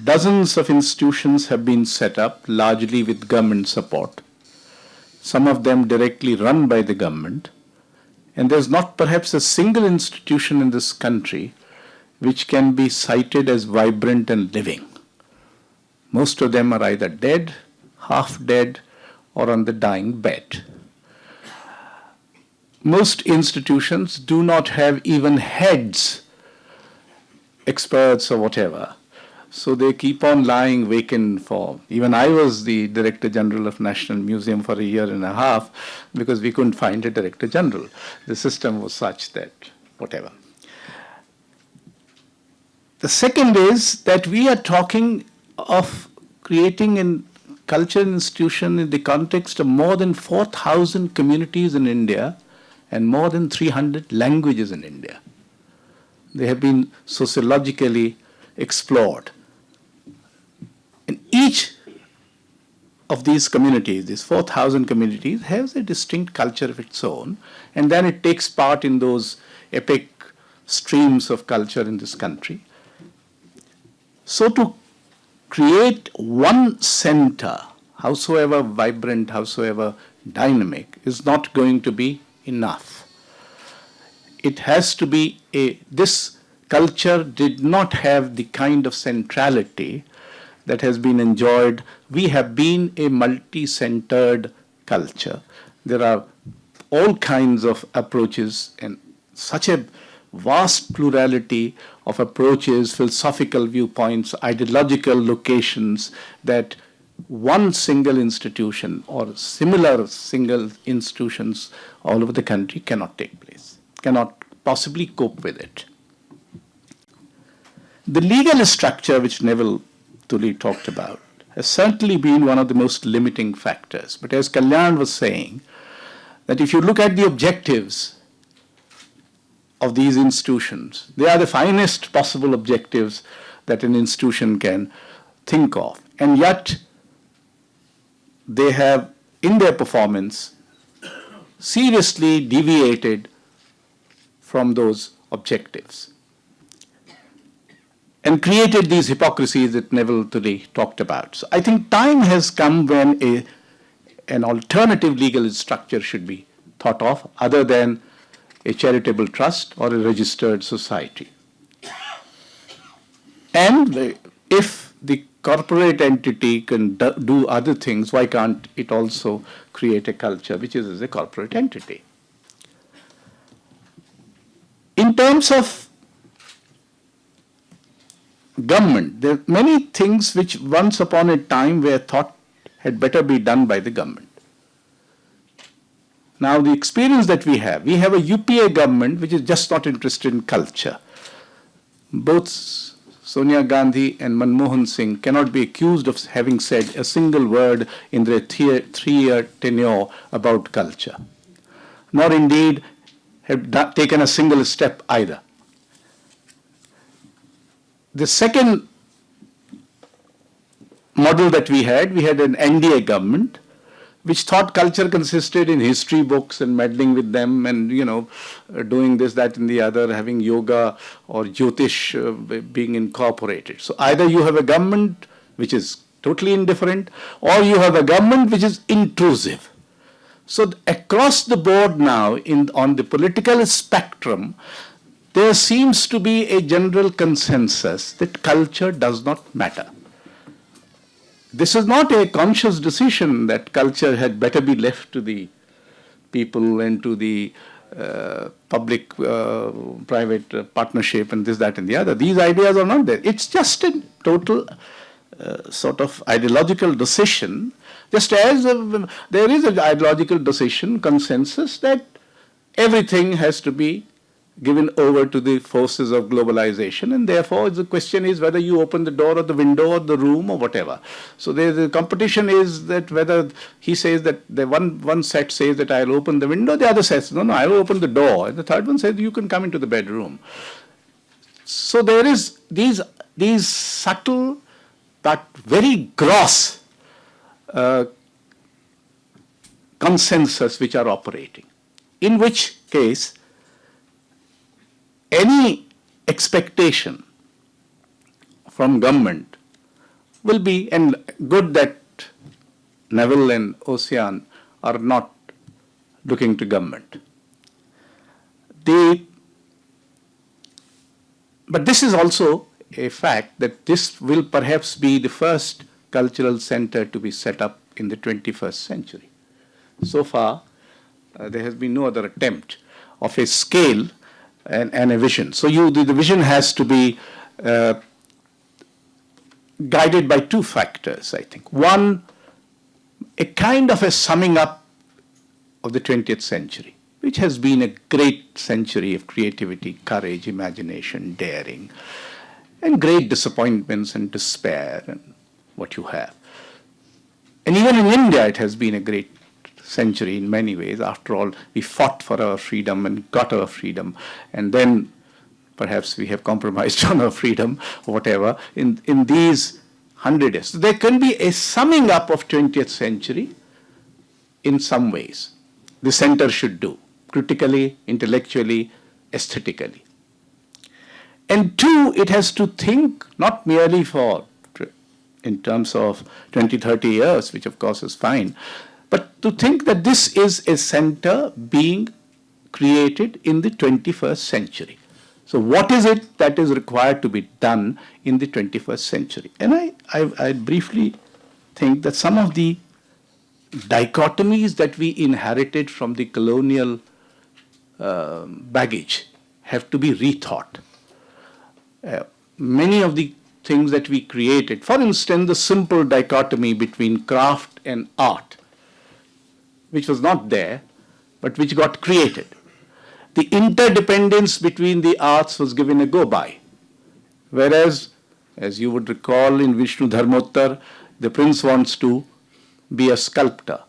Dozens of institutions have been set up, largely with government support, some of them directly run by the government. And there's not perhaps a single institution in this country which can be cited as vibrant and living. Most of them are either dead, half dead, or on the dying bed. Most institutions do not have even heads, experts or whatever. So they keep on lying vacant for. Even I was the Director General of National Museum for a year and a half because we couldn't find a Director General. The system was such that whatever. The second is that we are talking of creating a cultural institution in the context of more than 4,000 communities in India and more than 300 languages in India. They have been sociologically explored. And each of these communities, these 4,000 communities, has a distinct culture of its own, and then it takes part in those epic streams of culture in this country. So to create one center, howsoever vibrant, howsoever dynamic, is not going to be enough. It has to be this culture did not have the kind of centrality that has been enjoyed. We have been a multi-centered culture. There are all kinds of approaches and such a vast plurality of approaches, philosophical viewpoints, ideological locations, that one single institution or similar single institutions all over the country cannot take place, cannot possibly cope with it. The legal structure, which Neville Tully talked about, has certainly been one of the most limiting factors. But as Kalyan was saying, that if you look at the objectives of these institutions, they are the finest possible objectives that an institution can think of. And yet, they have, in their performance, seriously deviated from those objectives and created these hypocrisies that Neville Tully talked about. So I think time has come when an alternative legal structure should be thought of other than a charitable trust or a registered society. And if the corporate entity can do other things, why can't it also create a culture which is as a corporate entity? In terms of government, there are many things which once upon a time were thought had better be done by the government. Now the experience that we have a UPA government which is just not interested in culture. Both Sonia Gandhi and Manmohan Singh cannot be accused of having said a single word in their three-year tenure about culture, nor indeed have taken a single step either. The second model that we had an NDA government which thought culture consisted in history books and meddling with them and, doing this, that and the other, having yoga or Jyotish being incorporated. So either you have a government which is totally indifferent or you have a government which is intrusive. So across the board now on the political spectrum, there seems to be a general consensus that culture does not matter. This is not a conscious decision that culture had better be left to the people and to the public-private partnership and this, that, and the other. These ideas are not there. It's just a total sort of ideological decision, just as there is an ideological decision, consensus, that everything has to be given over to the forces of globalization, and therefore the question is whether you open the door or the window or the room or whatever. So the competition is that whether he says that the one set says that I'll open the window, the other says no, I'll open the door, and the third one says you can come into the bedroom. So there is these subtle but very gross consensus which are operating, in which case any expectation from government will be, and good that Neville and Ocean are not looking to government. They, but this is also a fact that this will perhaps be the first cultural center to be set up in the 21st century. So far, there has been no other attempt of a scale and a vision. So the vision has to be guided by two factors, I think. One, a kind of a summing up of the 20th century, which has been a great century of creativity, courage, imagination, daring, and great disappointments and despair and what you have. And even in India, it has been a great century in many ways. After all, we fought for our freedom and got our freedom, and then perhaps we have compromised on our freedom or whatever in these 100 years. So there can be a summing up of 20th century in some ways. The center should do, critically, intellectually, aesthetically. And two, it has to think not merely in terms of 20, 30 years, which of course is fine, but to think that this is a center being created in the 21st century. So what is it that is required to be done in the 21st century? And I briefly think that some of the dichotomies that we inherited from the colonial baggage have to be rethought. Many of the things that we created, for instance, the simple dichotomy between craft and art, which was not there, but which got created. The interdependence between the arts was given a go-by. Whereas, as you would recall in Vishnu Dharmottar, the prince wants to be a sculptor.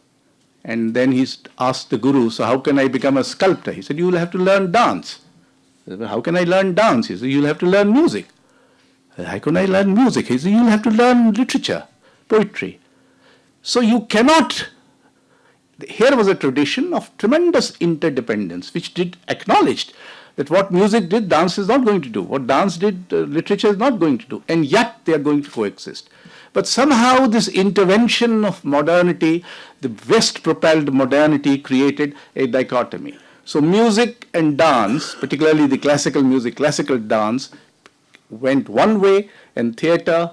And then he asked the guru, so how can I become a sculptor? He said, you will have to learn dance. He said, how can I learn dance? He said, you'll have to learn music. How can I learn music? He said, you'll have to learn literature, poetry. So you cannot. Here was a tradition of tremendous interdependence, which did acknowledged that what music did, dance is not going to do. What dance did, literature is not going to do. And yet they are going to coexist. But somehow this intervention of modernity, the West-propelled modernity, created a dichotomy. So music and dance, particularly the classical music, classical dance, went one way, and theatre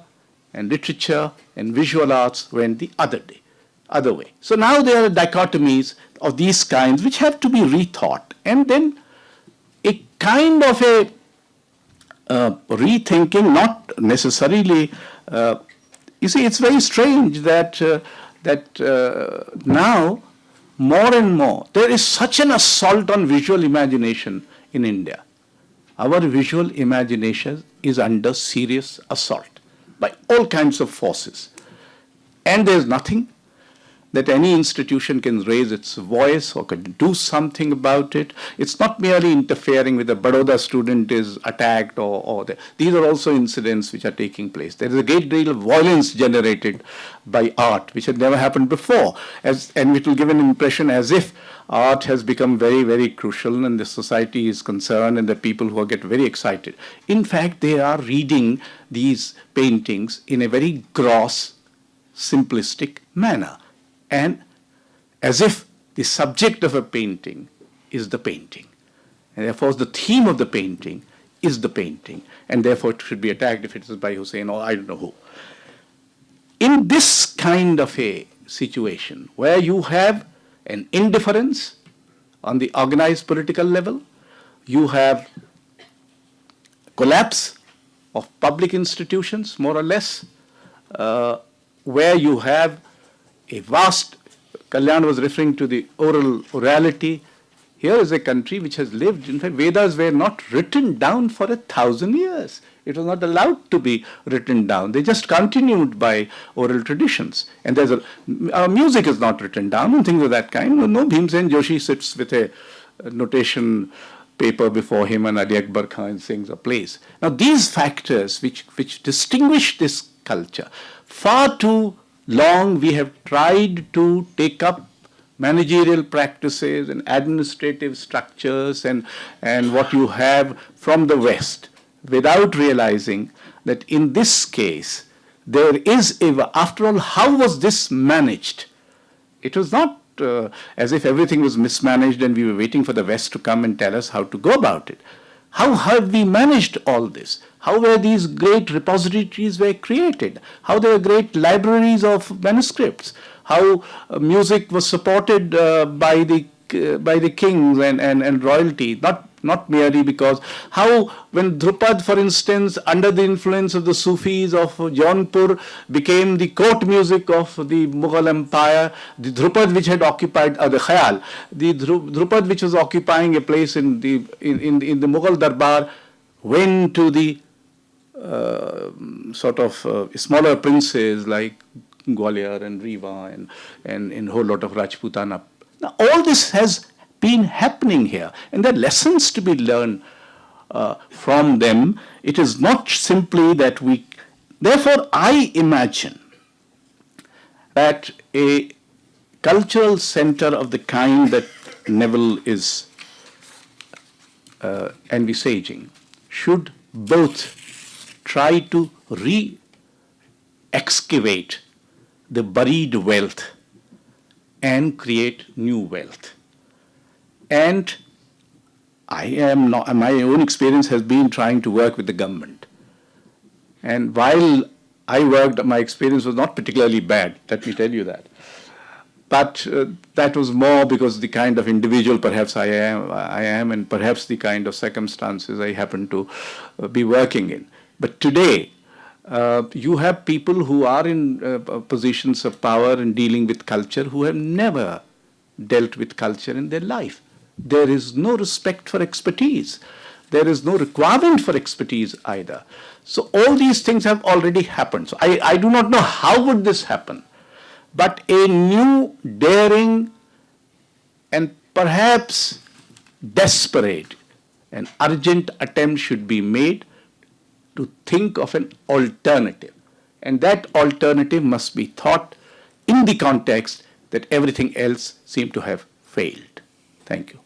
and literature and visual arts went the other way. So now there are dichotomies of these kinds which have to be rethought. And then a kind of a rethinking, not necessarily, you see, it's very strange that now more and more there is such an assault on visual imagination in India. Our visual imagination is under serious assault by all kinds of forces. And there's nothing that any institution can raise its voice or can do something about it. It's not merely interfering with a Baroda student is attacked these are also incidents which are taking place. There is a great deal of violence generated by art, which had never happened before. And it will give an impression as if art has become very, very crucial and the society is concerned and the people who get very excited. In fact, they are reading these paintings in a very gross, simplistic manner. And as if the subject of a painting is the painting. And therefore, the theme of the painting is the painting. And therefore, it should be attacked if it is by Hussein or I don't know who. In this kind of a situation, where you have an indifference on the organized political level, you have collapse of public institutions, more or less, where you have a vast, Kalyan was referring to the orality. Here is a country which has lived, in fact, Vedas were not written down for 1,000 years. It was not allowed to be written down. They just continued by oral traditions. And there's music is not written down and things of that kind. No, Bhimsen Joshi sits with a notation paper before him and Ali Akbar Khan sings or plays. Now these factors which distinguish this culture, far too long we have tried to take up managerial practices and administrative structures and what you have from the West without realizing that in this case there is after all, how was this managed? It was not as if everything was mismanaged and we were waiting for the West to come and tell us how to go about it. How have we managed all this? How were these great repositories were created? How there were great libraries of manuscripts? How music was supported by the kings and royalty, not merely because how when Drupad, for instance, under the influence of the Sufis of Jaunpur, became the court music of the Mughal Empire, the Drupad which had occupied the Khayal, the Drupad which was occupying a place in the Mughal Darbar, went to the sort of smaller princes like Gwalior and Rewa and a whole lot of Rajputana. Now, all this has been happening here, and there are lessons to be learned from them. It is not simply that we. Therefore, I imagine that a cultural center of the kind that Neville is envisaging should both try to re-excavate the buried wealth and create new wealth. And my own experience has been trying to work with the government. And while I worked, my experience was not particularly bad, let me tell you that. But that was more because the kind of individual perhaps I am, and perhaps the kind of circumstances I happen to be working in. But today, you have people who are in positions of power and dealing with culture who have never dealt with culture in their life. There is no respect for expertise. There is no requirement for expertise either. So all these things have already happened. So I do not know how would this happen. But a new, daring, and perhaps desperate and urgent attempt should be made to think of an alternative. And that alternative must be thought in the context that everything else seemed to have failed. Thank you.